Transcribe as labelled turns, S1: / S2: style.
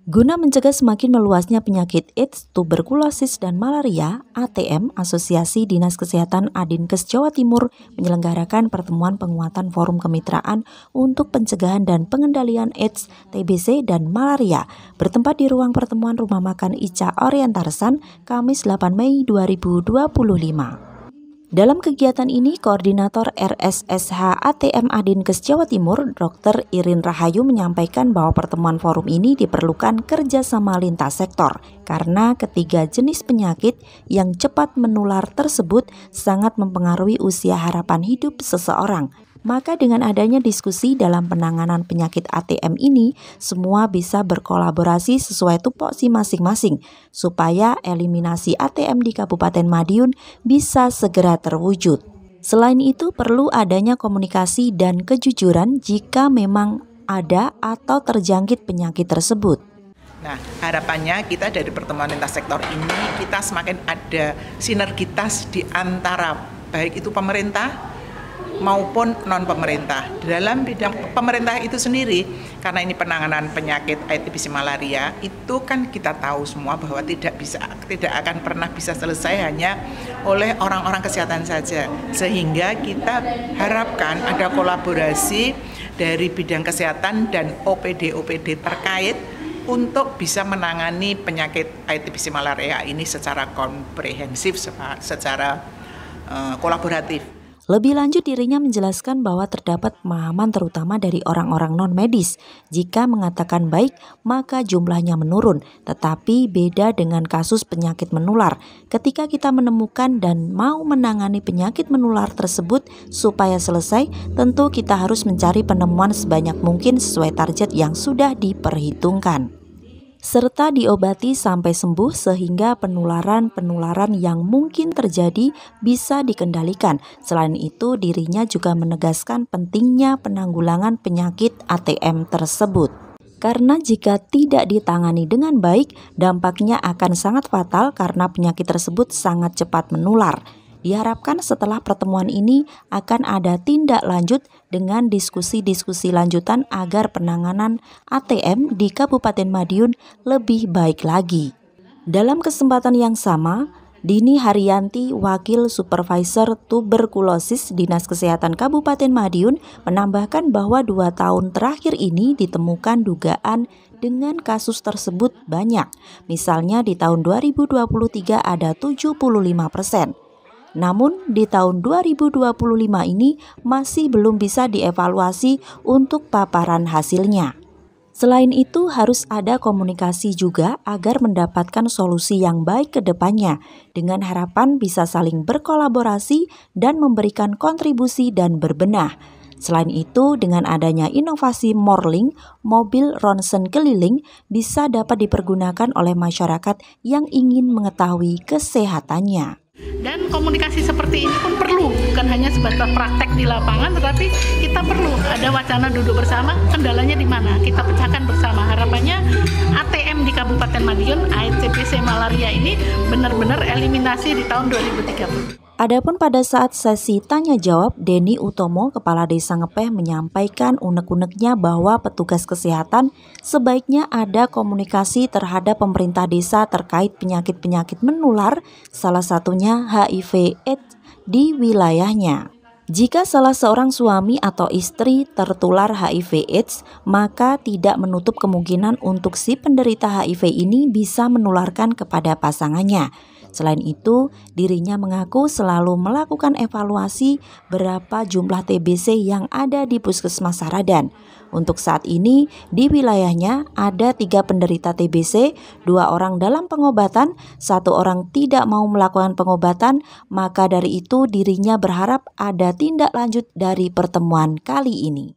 S1: Guna mencegah semakin meluasnya penyakit AIDS, tuberkulosis, dan malaria, ATM, Asosiasi Dinas Kesehatan Adinkes Jawa Timur, menyelenggarakan pertemuan penguatan forum kemitraan untuk pencegahan dan pengendalian AIDS, TBC, dan malaria, bertempat di ruang pertemuan Rumah Makan Ica Orientarsan, Kamis 8 Mei 2025. Dalam kegiatan ini, Koordinator RSSH ATM Adinkes Jawa Timur, Dr. Irin Rahayu menyampaikan bahwa pertemuan forum ini diperlukan kerjasama lintas sektor karena ketiga jenis penyakit yang cepat menular tersebut sangat mempengaruhi usia harapan hidup seseorang. Maka dengan adanya diskusi dalam penanganan penyakit ATM ini, semua bisa berkolaborasi sesuai tupoksi masing-masing, supaya eliminasi ATM di Kabupaten Madiun bisa segera terwujud. Selain itu, perlu adanya komunikasi dan kejujuran jika memang ada atau terjangkit penyakit tersebut.
S2: Nah, harapannya kita dari pertemuan lintas sektor ini, kita semakin ada sinergitas di antara baik itu pemerintah maupun non-pemerintah. Dalam bidang pemerintah itu sendiri, karena ini penanganan penyakit AIDS, TBC, malaria, itu kan kita tahu semua bahwa tidak akan pernah bisa selesai hanya oleh orang-orang kesehatan saja. Sehingga kita harapkan ada kolaborasi dari bidang kesehatan dan OPD terkait untuk bisa menangani penyakit AIDS, TBC, malaria ini secara komprehensif, secara kolaboratif.
S1: Lebih lanjut, dirinya menjelaskan bahwa terdapat pemahaman terutama dari orang-orang non-medis. Jika mengatakan baik, maka jumlahnya menurun. Tetapi beda dengan kasus penyakit menular. Ketika kita menemukan dan mau menangani penyakit menular tersebut supaya selesai, tentu kita harus mencari penemuan sebanyak mungkin sesuai target yang sudah diperhitungkan, serta diobati sampai sembuh sehingga penularan yang mungkin terjadi bisa dikendalikan. Selain itu, dirinya juga menegaskan pentingnya penanggulangan penyakit ATM tersebut. Karena jika tidak ditangani dengan baik, dampaknya akan sangat fatal karena penyakit tersebut sangat cepat menular. Diharapkan setelah pertemuan ini akan ada tindak lanjut dengan diskusi-diskusi lanjutan agar penanganan ATM di Kabupaten Madiun lebih baik lagi. Dalam kesempatan yang sama, Dini Haryanti, Wakil Supervisor Tuberkulosis Dinas Kesehatan Kabupaten Madiun, menambahkan bahwa 2 tahun terakhir ini ditemukan dugaan dengan kasus tersebut banyak. Misalnya di tahun 2023 ada 75%. Namun di tahun 2025 ini masih belum bisa dievaluasi untuk paparan hasilnya. Selain itu, harus ada komunikasi juga agar mendapatkan solusi yang baik ke depannya, dengan harapan bisa saling berkolaborasi dan memberikan kontribusi dan berbenah. Selain itu, dengan adanya inovasi Morling, mobil ronsen keliling bisa dapat dipergunakan oleh masyarakat yang ingin mengetahui kesehatannya.
S3: Dan komunikasi seperti ini pun perlu, bukan hanya sebatas praktek di lapangan, tetapi kita perlu ada wacana duduk bersama, kendalanya di mana, kita pecahkan bersama. Harapannya ATM di Kabupaten Madiun, AIDS, TBC, malaria ini benar-benar eliminasi di tahun 2030.
S1: Adapun pada saat sesi tanya jawab, Denny Utomo, Kepala Desa Ngepeh, menyampaikan unek-uneknya bahwa petugas kesehatan sebaiknya ada komunikasi terhadap pemerintah desa terkait penyakit-penyakit menular, salah satunya HIV/AIDS di wilayahnya. Jika salah seorang suami atau istri tertular HIV/AIDS, maka tidak menutup kemungkinan untuk si penderita HIV ini bisa menularkan kepada pasangannya. Selain itu, dirinya mengaku selalu melakukan evaluasi berapa jumlah TBC yang ada di Puskesmas Saradan. Untuk saat ini, di wilayahnya ada 3 penderita TBC, 2 orang dalam pengobatan, 1 orang tidak mau melakukan pengobatan. Maka dari itu, dirinya berharap ada tindak lanjut dari pertemuan kali ini.